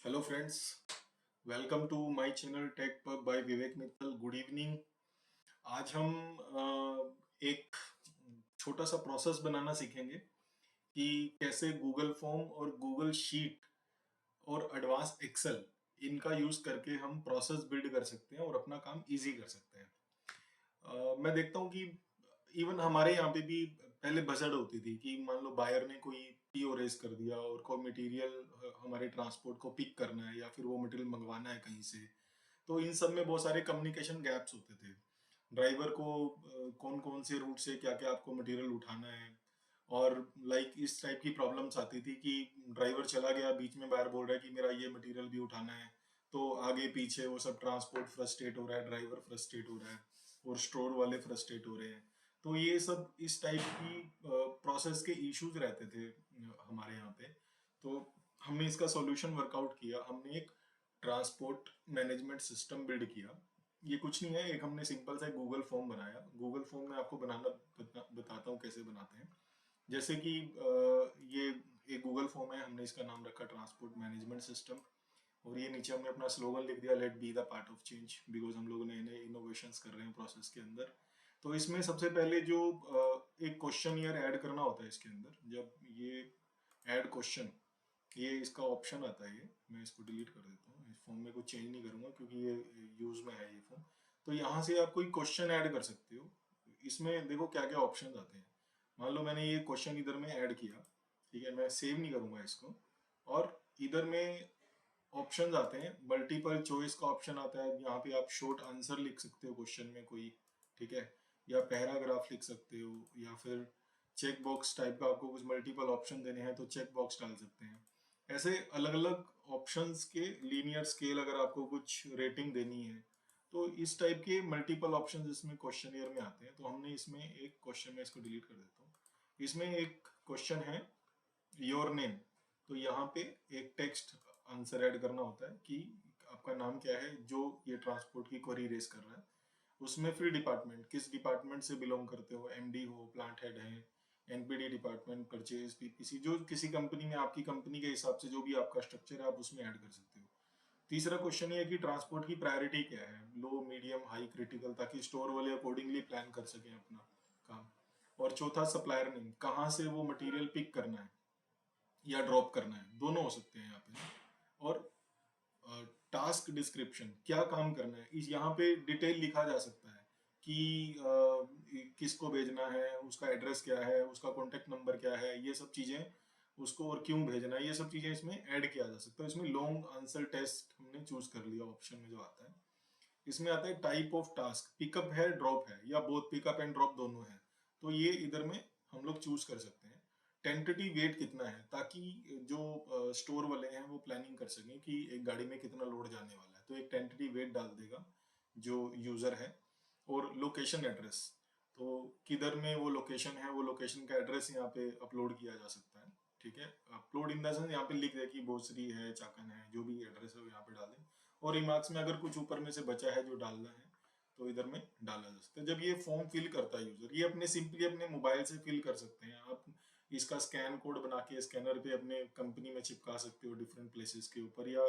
Hello friends, welcome to my channel tech pub by Vivek Mittal. Good evening. आज हम एक छोटा सा प्रोसेस बनाना सीखेंगे कि कैसे गूगल फॉर्म और गूगल शीट और एडवांस एक्सेल इनका यूज करके हम प्रोसेस बिल्ड कर सकते हैं और अपना काम इजी कर सकते हैं। मैं देखता हूँ कि इवन हमारे यहाँ पे भी पहले बजट होती थी कि मान लो बायर ने कोई पीओ रेस कर दिया और कोई मटेरियल हमारे ट्रांसपोर्ट को पिक करना है या फिर वो मटेरियल मंगवाना है कहीं से। तो इन सब में बहुत सारे कम्युनिकेशन गैप्स होते थे। ड्राइवर को कौन कौन से रूट से क्या क्या आपको मटेरियल उठाना है, और लाइक इस टाइप की प्रॉब्लम्स आती थी कि ड्राइवर चला गया, बीच में बायर बोल रहा है कि मेरा ये मटेरियल भी उठाना है, तो आगे पीछे वो सब ट्रांसपोर्ट फ्रस्ट्रेट हो रहा है, ड्राइवर फ्रस्ट्रेट हो रहा है और स्टोर वाले फ्रस्ट्रेट हो रहे हैं। तो ये सब इस टाइप की प्रोसेस के इश्यूज रहते थे हमारे यहाँ पे। तो हमने इसका सॉल्यूशन वर्कआउट किया। हमने एक ट्रांसपोर्ट मैनेजमेंट सिस्टम बिल्ड किया। ये कुछ नहीं है, एक हमने सिंपल सा गूगल फॉर्म बनाया। गूगल फॉर्म में आपको बनाना बताता हूँ कैसे बनाते हैं। जैसे कि ये एक गूगल फॉर्म है, हमने इसका नाम रखा ट्रांसपोर्ट मैनेजमेंट सिस्टम। और ये नीचे हमने अपना स्लोगन लिख दिया, let be the part of change, because हम लोग नए नए इनोवेशंस कर रहे हैं प्रोसेस के अंदर। तो इसमें सबसे पहले जो एक क्वेश्चन ईयर ऐड करना होता है इसके अंदर। जब ये ऐड क्वेश्चन, ये इसका ऑप्शन आता है, ये मैं इसको डिलीट कर देता हूँ। इस फॉर्म में कुछ चेंज नहीं करूंगा क्योंकि ये यूज में है ये फॉर्म। तो यहाँ से आप कोई क्वेश्चन ऐड कर सकते हो। इसमें देखो क्या क्या ऑप्शन आते हैं। मान लो मैंने ये क्वेश्चन इधर में ऐड किया, ठीक है, मैं सेव नहीं करूंगा इसको। और इधर में ऑप्शंस आते हैं, मल्टीपल चॉइस का ऑप्शन आता है। यहाँ पे आप शॉर्ट आंसर लिख सकते हो क्वेश्चन में कोई, ठीक है, या पैराग्राफ लिख सकते हो, या फिर चेक बॉक्स टाइप का आपको कुछ मल्टीपल ऑप्शन देने हैं तो चेक बॉक्स डाल सकते हैं। ऐसे अलग अलग ऑप्शंस के लीनियर स्केल अगर आपको कुछ रेटिंग देनी है तो इस टाइप के मल्टीपल ऑप्शंस इसमें क्वेश्चन ईयर में आते हैं। तो हमने इसमें एक क्वेश्चन में इसको डिलीट कर देता हूँ। इसमें एक क्वेश्चन है योर नेम। तो यहाँ पे एक टेक्स्ट आंसर ऐड करना होता है कि आपका नाम क्या है, जो ये ट्रांसपोर्ट की क्वेरी रेस कर रहा है। उसमें फिर डिपार्टमेंट, किस डिपार्टमेंट से बिलोंग करते हो, एमडी हो, प्लांट हेड है, एनपीडी डिपार्टमेंट, परचेज, पीपीसी, जो किसी कंपनी में आपकी कंपनी के हिसाब से जो भी आपका स्ट्रक्चर है आप उसमें ऐड कर सकते हो। तीसरा क्वेश्चन ये है कि ट्रांसपोर्ट की प्रायोरिटी क्या है, लो, मीडियम, हाई, क्रिटिकल, ताकि स्टोर वाले अकॉर्डिंगली प्लान कर सकें अपना काम। और चौथा सप्लायर नेम, कहाँ से वो मटेरियल पिक करना है या ड्रॉप करना है, दोनों हो सकते हैं यहाँ पे। और टास्क डिस्क्रिप्शन, क्या काम करना है, इस यहाँ पे डिटेल लिखा जा सकता है कि किसको भेजना है, उसका एड्रेस क्या है, उसका कॉन्टेक्ट नंबर क्या है, ये सब चीजें उसको, और क्यों भेजना है, ये सब चीजें इसमें ऐड किया जा सकता है। इसमें लॉन्ग आंसर टेस्ट हमने चूज कर लिया ऑप्शन में जो आता है। इसमें आता है टाइप ऑफ टास्क, पिकअप है, ड्रॉप है, या बोथ पिकअप एंड ड्रॉप दोनों है। तो ये इधर में हम लोग चूज कर सकते हैं। टेंटेटिव वेट कितना है, ताकि जो स्टोर वाले हैं वो प्लानिंग कर सकें कि एक गाड़ी में कितना लोड जाने वाला है, तो एक टेंटेटिव वेट डाल देगा जो यूजर है। और लोकेशन एड्रेस, तो किधर में वो लोकेशन है, वो लोकेशन का एड्रेस यहाँ पे अपलोड किया जा सकता है। ठीक है, अपलोड इन द सेंस यहाँ पे लिख दे कि भोसरी है, चाकन है, जो भी एड्रेस है वो यहाँ पे डालें। और रिमार्क्स में अगर कुछ ऊपर में से बचा है जो डालना है तो इधर में डाला जा सकता है। जब ये फॉर्म फिल करता है यूजर, ये अपने सिंपली अपने मोबाइल से फिल कर सकते हैं आप। इसका स्कैन कोड बना के स्कैनर पे अपने कंपनी में चिपका सकते हो डिफरेंट प्लेसेस के ऊपर, या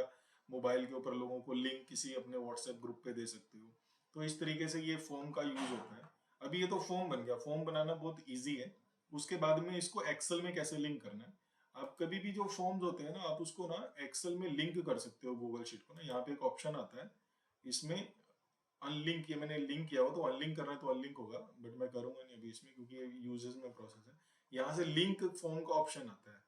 मोबाइल के ऊपर लोगों को लिंक किसी अपने व्हाट्सएप ग्रुप पे दे सकते हो। तो इस तरीके से ये फॉर्म का यूज होता है। अभी ये तो फॉर्म बन गया, फॉर्म बनाना बहुत ईजी है। उसके बाद में इसको एक्सेल में कैसे लिंक करना है। आप कभी भी जो फॉर्म्स होते हैं ना, आप उसको ना एक्सेल में लिंक कर सकते हो गूगल शीट को ना। यहाँ पे एक ऑप्शन आता है इसमें अनलिंक, ये मैंने लिंक किया हो तो अनलिंक करना है तो अनलिंक होगा, बट मैं करूंगा नहीं अभी इसमें क्योंकि ये यूजेस में प्रोसेस है। यहाँ से लिंक फॉर्म का ऑप्शन आता है,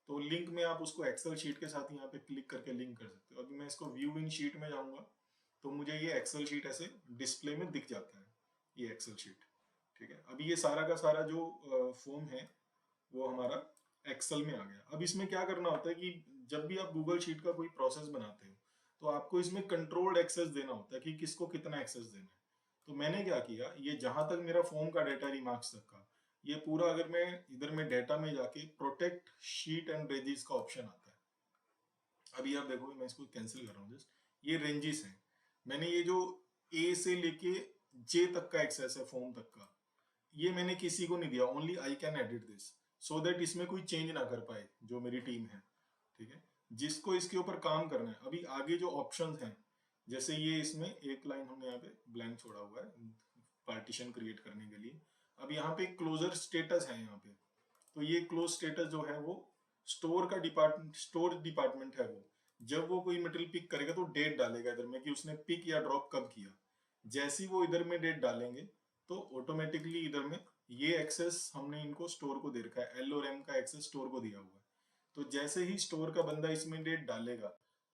तो लिंक में आप उसको एक्सेल शीट के साथ यहाँ पे क्लिक करके लिंक कर सकते हो। अभी मैं इसको व्यू इन शीट में जाऊंगा तो मुझे ये एक्सेल शीट ऐसे डिस्प्ले में दिख जाता है, ये एक्सेल शीट। ठीक है, अभी ये सारा का सारा जो फॉर्म है वो हमारा एक्सेल में आ गया। अब इसमें क्या करना होता है कि जब भी आप गूगल शीट का कोई प्रोसेस बनाते हो तो आपको इसमें कंट्रोल्ड एक्सेस देना होता है कि किसको कितना एक्सेस देना है। तो मैंने क्या किया, ये जहां तक मेरा फॉर्म का डेटा रिमार्क्स तक का, ये पूरा अगर मैं इधर में डेटा में जाके प्रोटेक्ट शीट एंड रेंजेस का ऑप्शन आता है। अभी आप देखो, मैं इसको कैंसिल कर रहा हूँ जस्ट। ये रेंजेस हैं, मैंने ये जो ए से लेके जे तक का एक्सेस है फॉर्म तक का, ये मैंने किसी को नहीं दिया, only I can edit this, so that इसमें कोई चेंज ना कर पाए जो मेरी टीम है। ठीक है, जिसको इसके ऊपर काम करना है। अभी आगे जो ऑप्शंस हैं, जैसे ये इसमें एक लाइन हमने यहाँ पे ब्लैंक छोड़ा हुआ है पार्टीशन क्रिएट करने के लिए। अब यहाँ पे क्लोजर स्टेटस है यहाँ पे, तो ये क्लोज स्टेटस जो है वो स्टोर डिपार्टमेंट है वो। जब वो कोई मटेरियल पिक करेगा तो डेट डालेगा इधर में कि उसने पिक या ड्रॉप कब किया। जैसे ही वो इधर में डेट डालेंगे तो ऑटोमेटिकली इधर में ये एक्सेस हमने इनको स्टोर को दे रखा है, एल और एम का एक्सेस स्टोर को दिया हुआ है। तो जैसे ही स्टोर का बंदा इसमें डेट डालेगा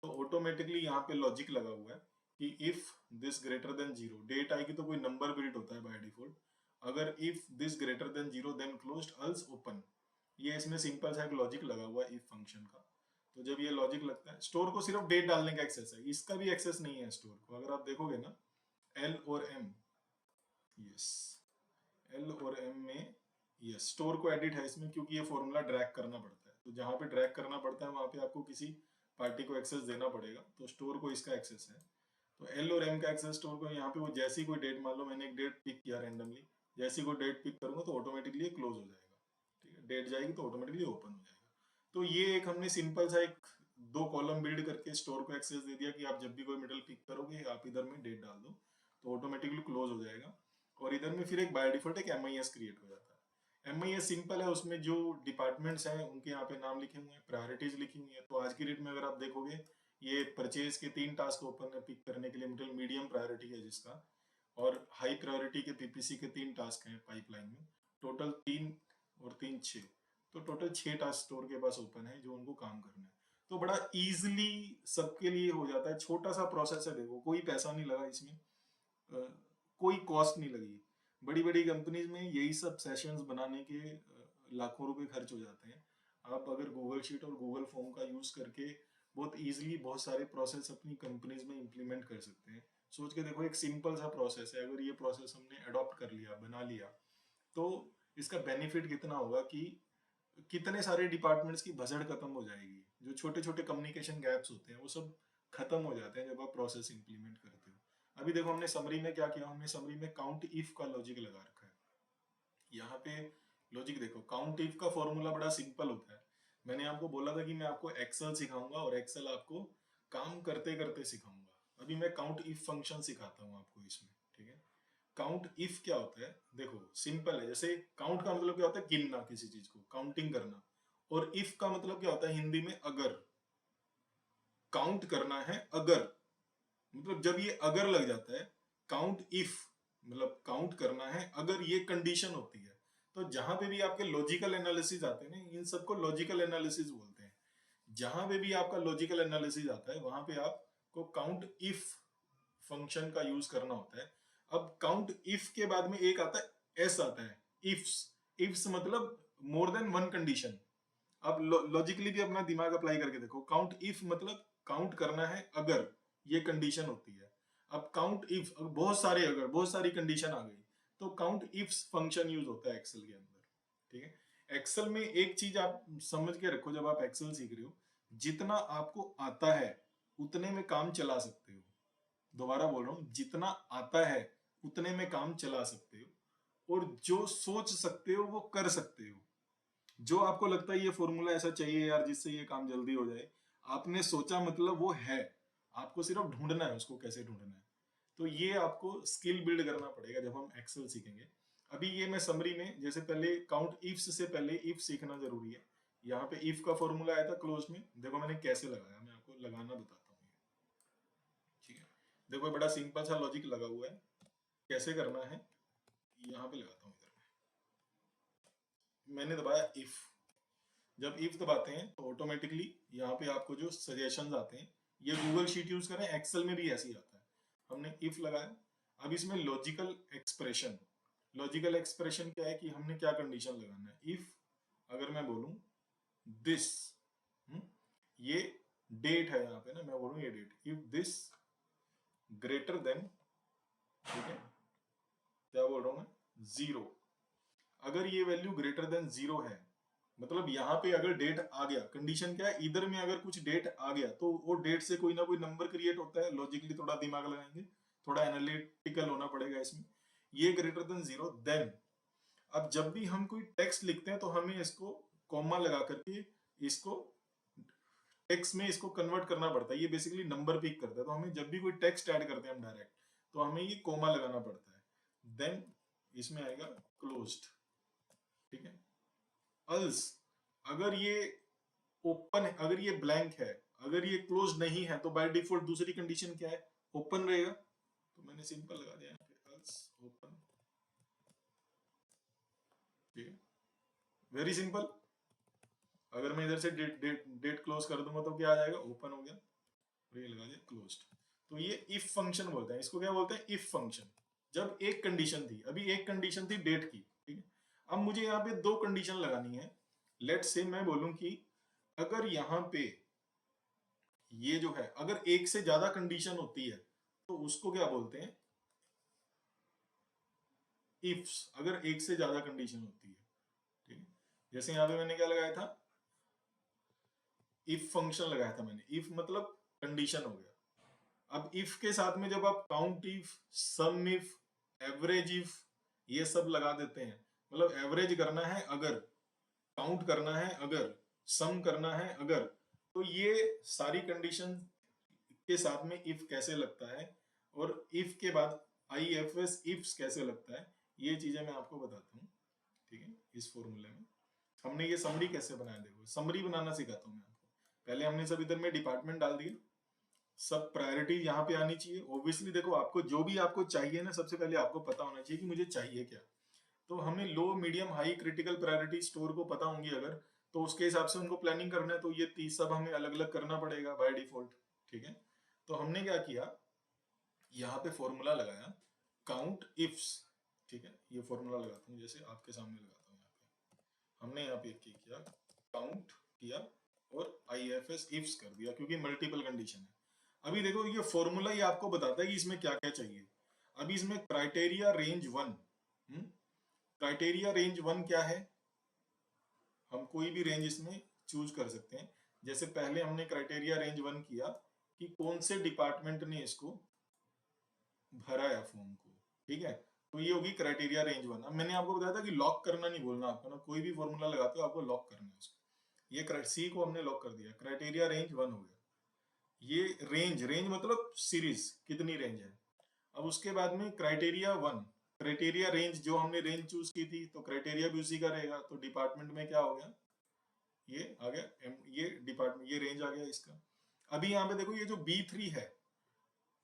तो ऑटोमेटिकली यहाँ पे लॉजिक लगा हुआ है कि if this greater than zero, date आएगी तो कोई नंबर बिल्ड होता है बाय डिफॉल्ट। अगर if this greater than zero then closed else open, ये इसमें सिंपल सा एक लॉजिक लगा हुआ है इफ फंक्शन का। तो जब ये लॉजिक लगता है, स्टोर को सिर्फ डेट डालने का एक्सेस है, इसका भी एक्सेस नहीं है स्टोर को। अगर आप देखोगे ना एल और एम, यस एल और एम में यस स्टोर को एडिट है इसमें, क्योंकि ये फॉर्मूला ड्रैग करना पड़ता है। तो जहाँ पे ड्रैग करना पड़ता है वहां पे आपको किसी पार्टी को एक्सेस देना पड़ेगा, तो स्टोर को इसका एक्सेस है। तो एल और एम का एक्सेस स्टोर को, यहाँ पे वो जैसी कोई डेट, मान लो मैंने एक डेट पिक किया रैंडमली, जैसी कोई डेट पिक करूंगा तो ऑटोमेटिकली ये क्लोज हो जाएगा। ठीक है, डेट जाएगी तो ऑटोमेटिकली ओपन हो जाएगा। तो ये एक हमने सिंपल सा एक दो कॉलम बिल्ड करके स्टोर को एक्सेस दे दिया कि आप जब भी कोई मेटल पिक करोगे आप इधर में डेट डाल दो तो ऑटोमेटिकली क्लोज हो जाएगा। और इधर में फिर एक बाय डिफॉल्ट एक एमआईएस क्रिएट हो जाता है। एमआईएस सिंपल है, उसमें जो डिपार्टमेंट्स हैं उनके यहाँ पे नाम लिखे हुए हैं, प्रायोरिटीज लिखी हुई है। तो आज की डेट में अगर आप देखोगे ये परचेज के 3 टास्क ओपन है पिक करने के लिए, मतलब मीडियम प्रायोरिटी है जिसका, और हाई प्रायोरिटी के पीपीसी के 3 टास्क हैं पाइपलाइन में, टोटल 3 और 3 6, तो टोटल 6 टास्क स्टोर के पास ओपन है जो उनको काम करना है। तो बड़ा इजीली सबके लिए हो जाता है, छोटा सा प्रोसेस है। देखो कोई पैसा नहीं लगा इसमें, कोई कॉस्ट नहीं लगी। बड़ी बड़ी कंपनीज में यही सब सेशंस बनाने के लाखों रुपए खर्च हो जाते हैं। आप अगर गूगल शीट और गूगल फॉर्म का यूज करके बहुत इजीली बहुत सारे प्रोसेस अपनी कंपनीज में इंप्लीमेंट कर सकते हैं। सोच के देखो, एक सिंपल सा प्रोसेस है, अगर ये प्रोसेस हमने अडॉप्ट कर लिया, बना लिया, तो इसका बेनिफिट कितना होगा कि कितने सारे डिपार्टमेंट्स की भसड़ खत्म हो जाएगी। जो छोटे छोटे कम्युनिकेशन गैप्स होते हैं वो सब खत्म हो जाते हैं जब आप प्रोसेस इंप्लीमेंट करते हो। अभी देखो हमने समरी में क्या किया, हमने समरी में काउंट इफ का लॉजिक लगा रखा है। यहाँ पे लॉजिक देखो, काउंट इफ का फॉर्मूला बड़ा सिंपल होता है। मैंने आपको बोला था कि मैं आपको एक्सेल सिखाऊंगा और एक्सेल आपको काम करते करते सिखाऊंगा। अभी मैं काउंट इफ फंक्शन सिखाता हूँ आपको इसमें। ठीक है, काउंट इफ क्या होता है, देखो सिंपल है। जैसे काउंट का मतलब क्या होता है, गिनना किसी चीज को, काउंटिंग करना। और इफ का मतलब क्या होता है हिंदी में, अगर। काउंट करना है अगर, मतलब जब ये अगर लग जाता है, काउंट इफ मतलब काउंट करना है अगर ये कंडीशन होती है। तो जहां पे भी आपके लॉजिकल एनालिसिस आते हैं ना, इन सबको लॉजिकल एनालिसिस बोलते हैं। जहां पे भी आपका लॉजिकल एनालिसिस आता है वहां पे आपको काउंट इफ फंक्शन का यूज करना होता है। अब काउंट इफ के बाद में एक आता है, एस आता है, इफ्स। इफ्स मतलब मोर देन वन कंडीशन। अब लॉजिकली भी अपना दिमाग अप्लाई करके देखो, काउंट इफ मतलब काउंट करना है अगर ये कंडीशन होती है। अब काउंट इफ, बहुत सारे अगर, बहुत सारी कंडीशन आ गई, तो काउंट इफ्स फंक्शन यूज होता है एक्सेल के अंदर। ठीक है, एक्सेल में एक चीज आप समझ के रखो, जब आप एक्सेल सीख रहे हो, जितना आपको आता है उतने में काम चला सकते हो। दोबारा बोल रहा हूं, जितना आता है उतने में काम चला सकते हो, और जो सोच सकते हो वो कर सकते हो। जो आपको लगता है ये फॉर्मूला ऐसा चाहिए यार जिससे ये काम जल्दी हो जाए, आपने सोचा मतलब वो है, आपको सिर्फ ढूंढना है उसको, कैसे ढूंढना है। तो ये आपको स्किल बिल्ड करना पड़ेगा जब हम एक्सेल सीखेंगे। अभी ये मैं समरी में, जैसे पहले काउंट इफ्स से पहले इफ सीखना जरूरी है। यहाँ पे इफ का फॉर्मूला आया था क्लोज में, देखो मैंने कैसे लगाया, मैं आपको लगाना बताता हूँ। ठीक है, देखो बड़ा सिंपल सा लॉजिक लगा हुआ है, कैसे करना है यहाँ पे लगाता हूँ। इधर मैंने दबाया इफ, जब इफ दबाते हैं तो ऑटोमेटिकली यहाँ पे आपको जो सजेशंस आते हैं, ये गूगल शीट यूज करें, एक्सेल में भी ऐसे ही आता है। हमने इफ लगाया, अब इसमें लॉजिकल एक्सप्रेशन, लॉजिकल एक्सप्रेशन क्या है कि हमने क्या कंडीशन लगाना है। इफ अगर मैं बोलूं दिस, ये डेट है यहाँ पे ना, मैं बोलूं ये date, if this greater than, ठीक है, क्या बोल रहा हूं मैं, 0। अगर ये वैल्यू ग्रेटर देन 0 है, मतलब यहाँ पे अगर डेट आ गया, कंडीशन क्या है, इधर में अगर कुछ डेट आ गया तो वो डेट से कोई ना कोई नंबर क्रिएट होता है। लॉजिकली थोड़ा दिमाग लगाएंगे, थोड़ा एनालिटिकल होना पड़ेगा इसमें। ये ग्रेटर देन 0 देन, अब जब भी हम कोई टेक्स्ट लिखते हैं तो हमें इसको कॉमा लगा करके इसको टेक्स्ट में इसको कन्वर्ट करना पड़ता है, ये बेसिकली नंबर पिक करता है। तो हमें जब भी कोई टेक्स्ट ऐड करते हैं हम डायरेक्ट, तो हमें ये कोमा लगाना पड़ता है, देन इसमें आएगा क्लोज्ड, ठीक है। अल्स अगर ये ओपन है, अगर ये ब्लैंक है, अगर ये क्लोज नहीं है, तो बाय डिफॉल्ट दूसरी कंडीशन क्या है, ओपन रहेगा। तो मैंने सिंपल लगा दिया यहाँ पे अल्स ओपन, ठीक है, वेरी सिंपल। अगर मैं इधर से डेट क्लोज कर दूंगा तो क्या आ जाएगा, ओपन हो गया, और ये लगा दिया क्लोज्ड। तो ये इफ फंक्शन बोलते हैं, इसको क्या बोलते हैं, इफ फंक्शन। जब एक कंडीशन थी, अभी एक कंडीशन थी डेट की, ठीक है। अब मुझे यहाँ पे दो कंडीशन लगानी है। लेट्स से मैं बोलूं कि अगर यहाँ पे ये जो है, अगर एक से ज्यादा कंडीशन होती है तो उसको क्या बोलते हैं, इफ्स। अगर एक से ज्यादा कंडीशन होती है, ठीक है। जैसे यहाँ पे मैंने क्या लगाया था, इफ फंक्शन लगाया था मैंने, इफ मतलब कंडीशन हो गया। अब इफ के साथ में जब आप count if, sum if, average if, ये सब लगा देते हैं, मतलब एवरेज करना है अगर, काउंट करना है अगर, सम करना है अगर, तो ये सारी कंडीशन के साथ में इफ कैसे लगता है, और इफ के बाद IFS इफ्स कैसे लगता है, ये चीजें मैं आपको बताता हूँ, ठीक है। इस फॉर्मूले में हमने ये समरी कैसे बनाया, देखो समरी बनाना सिखाता हूँ मैं आपको। पहले हमने सब इधर में डिपार्टमेंट डाल दिए, सब प्रायोरिटी यहाँ पे आनी चाहिए। ऑब्वियसली देखो, आपको जो भी आपको चाहिए ना, सबसे पहले आपको पता होना चाहिए कि मुझे चाहिए क्या। तो हमें low, medium, high, critical priority store को पता होंगी अगर, तो उसके हिसाब से उनको प्लानिंग करना है। तो ये तीस सब हमें अलग अलग करना पड़ेगा बाय डिफॉल्ट, ठीक है। तो हमने क्या किया, यहाँ पे फॉर्मूला लगाया काउंट इफ्स, ठीक है। ये फॉर्मूला लगाता हूँ, जैसे आपके सामने लगाता हूँ। यहाँ पे हमने यहाँ पे किया, काउंट किया और IFS इफ्स कर दिया, क्योंकि मल्टीपल कंडीशन है। अभी देखो, ये फॉर्मूला ही आपको बताता है कि इसमें क्या क्या चाहिए। अभी इसमें criteria range one, criteria range one क्या है, हम कोई भी रेंज इसमें चूज कर सकते हैं। जैसे पहले हमने क्राइटेरिया रेंज वन किया कि कौन से डिपार्टमेंट ने इसको भरा है फॉर्म को, ठीक है। तो ये होगी क्राइटेरिया रेंज वन। अब मैंने आपको बताया था कि लॉक करना नहीं बोलना आपको ना, कोई भी फॉर्मूला लगाते हो आपको लॉक करना है उसको। ये सी को हमने लॉक कर दिया, क्राइटेरिया रेंज वन हो गया। ये रेंज, रेंज मतलब सीरीज कितनी रेंज है। अब उसके बाद में क्राइटेरिया वन, क्राइटेरिया रेंज, जो हमने रेंज चूज की थी तो क्राइटेरिया भी उसी का रहेगा। तो डिपार्टमेंट में क्या हो गया, ये आ गया, ये डिपार्टमेंट, ये रेंज आ गया इसका। अभी यहाँ पे देखो, ये जो B3 है,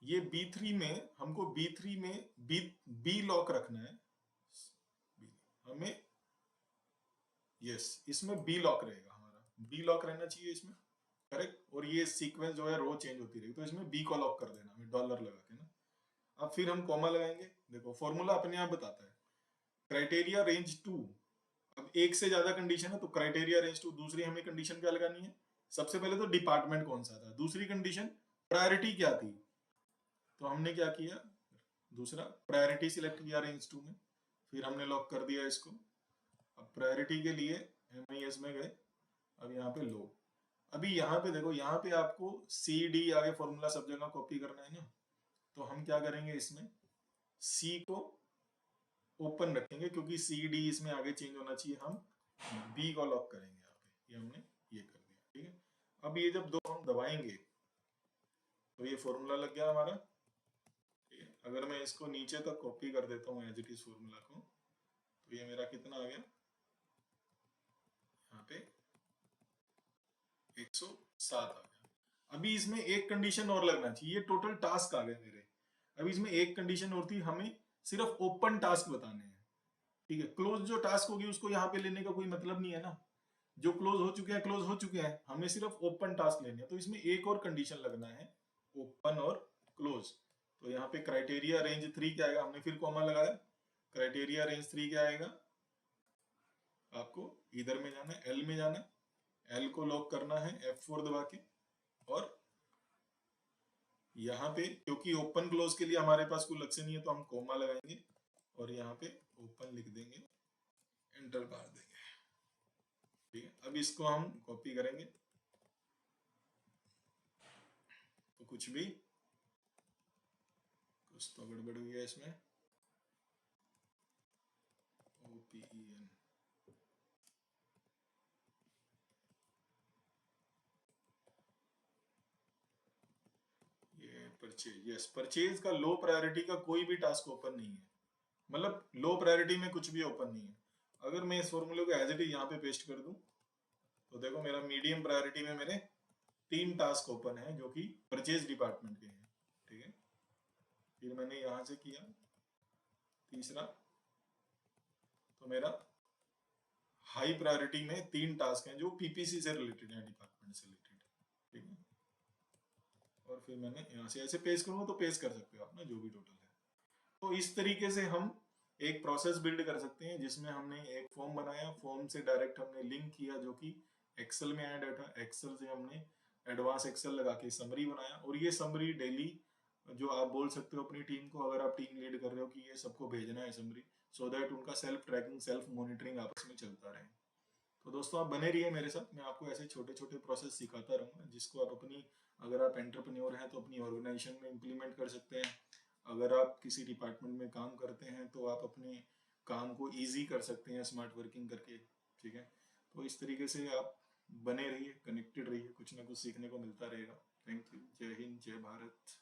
ये B3 में हमको B3 में बी लॉक रखना है हमें। यस, इसमें बी लॉक रहेगा हमारा, बी लॉक रहना चाहिए इसमें, करेक्ट। और ये सीक्वेंस जो है रो चेंज होती रहेगी, तो इसमें बी को लॉक कर देना हमें डॉलर लगा के ना। अब फिर हम कॉमा लगाएंगे, देखो फॉर्मूला अपने आप बताता है। क्राइटेरिया रेंज टू, अब एक से ज्यादा कंडीशन है तो क्राइटेरिया रेंज टू। दूसरी हमें कंडीशन क्या लगानी है, सबसे पहले तो डिपार्टमेंट कौन सा था, दूसरी कंडीशन प्रायोरिटी क्या थी। तो हमने क्या किया, दूसरा प्रायोरिटी सिलेक्ट किया रेंज टू में, फिर हमने लॉक कर दिया इसको। अब प्रायोरिटी के लिए MIS में गए, अब यहाँ पे लो। अभी यहाँ पे देखो, यहाँ पे आपको CD आगे फॉर्मूला सब जगह कॉपी करना है ना। तो हम क्या करेंगे, इसमें C को ओपन रखेंगे, क्योंकि CD इसमें आगे चेंज होना चाहिए। हम B को लॉक करेंगे यहाँ पे, ये हमने ये कर दिया, ठीक है। अब ये जब दो हम दबाएंगे तो ये फॉर्मूला लग गया हमारा, ठीक है। अगर मैं इसको नीचे तक कॉपी कर देता हूँ एज इट इज फॉर्मूला को, तो ये मेरा कितना आ गया, यहाँ पे 107 आ गया। अभी इसमें एक कंडीशन और लगना चाहिए, ये टोटल टास्क आ गए मेरे। अभी इसमें एक कंडीशन और थी, हमें सिर्फ ओपन टास्क बताने हैं, ठीक है। क्लोज जो टास्क होगी उसको यहाँ पे लेने का कोई मतलब नहीं है ना, जो क्लोज हो चुके हैं क्लोज हो चुके हैं, हमें सिर्फ ओपन टास्क लेने हैं। तो इसमें एक और कंडीशन लगना है, ओपन और क्लोज। तो यहाँ पे क्राइटेरिया रेंज थ्री क्या आएगा, हमने फिर कॉमा लगाया, क्राइटेरिया रेंज थ्री क्या आएगा, आपको इधर में जाना है, L में जाना है, L को लॉक करना है F4 दबा के। और यहाँ पे क्योंकि ओपन क्लोज के लिए हमारे पास कोई लक्ष्य नहीं है, तो हम कोमा लगाएंगे और यहाँ पे ओपन लिख देंगे, एंटर मार देंगे, ठीक है। अब इसको हम कॉपी करेंगे, तो कुछ तो गड़बड़ हुई है इसमें, OPEN, परचेज, यस, परचेज का लो प्रायोरिटी का कोई भी टास्क ओपन नहीं है, मतलब लो प्रायोरिटी में कुछ भी ओपन नहीं है। अगर मैं इस फॉर्मूले को एज इट इज यहाँ पे पेस्ट कर दूं तो देखो मेरा मीडियम प्रायोरिटी में मेरे 3 टास्क ओपन है जो कि परचेज डिपार्टमेंट के हैं, ठीक है। फिर मैंने यहाँ से किया तीसरा, तो मेरा हाई प्रायोरिटी में 3 टास्क हैं जो पीपीसी से रिलेटेड है, डिपार्टमेंट से रिलेटेड, ठीक है। और फिर मैंने यहाँ से ऐसे पेस्ट करूँगा तो पेस्ट कर सकते हो आप ना जो भी टोटल है। तो इस तरीके से हम एक प्रोसेस बिल्ड कर सकते हैं जिसमें हमने एक फॉर्म बनाया, फॉर्म से डायरेक्ट हमने लिंक किया जो कि एक्सेल में ऐड डाटा, एक्सेल से हमने एडवांस एक्सेल लगा के समरी बनाया, और ये समरी डेली जो आप बोल सकते हो अपनी टीम को, अगर आप टीम लीड कर रहे हो, कि ये सबको भेजना है समरी, सो दैट उनका सेल्फ ट्रैकिंग सेल्फ मॉनिटरिंग आपस में चलता रहे। तो दोस्तों आप बने रहिए मेरे साथ, मैं आपको ऐसे छोटे छोटे प्रोसेस सिखाता रहूँगा जिसको आप अपनी, अगर आप एंटरप्रेन्योर हैं तो अपनी ऑर्गेनाइजेशन में इम्प्लीमेंट कर सकते हैं, अगर आप किसी डिपार्टमेंट में काम करते हैं तो आप अपने काम को ईजी कर सकते हैं स्मार्ट वर्किंग करके, ठीक है। तो इस तरीके से आप बने रहिए, कनेक्टेड रहिए, कुछ ना कुछ सीखने को मिलता रहेगा। थैंक यू, जय हिंद, जय भारत।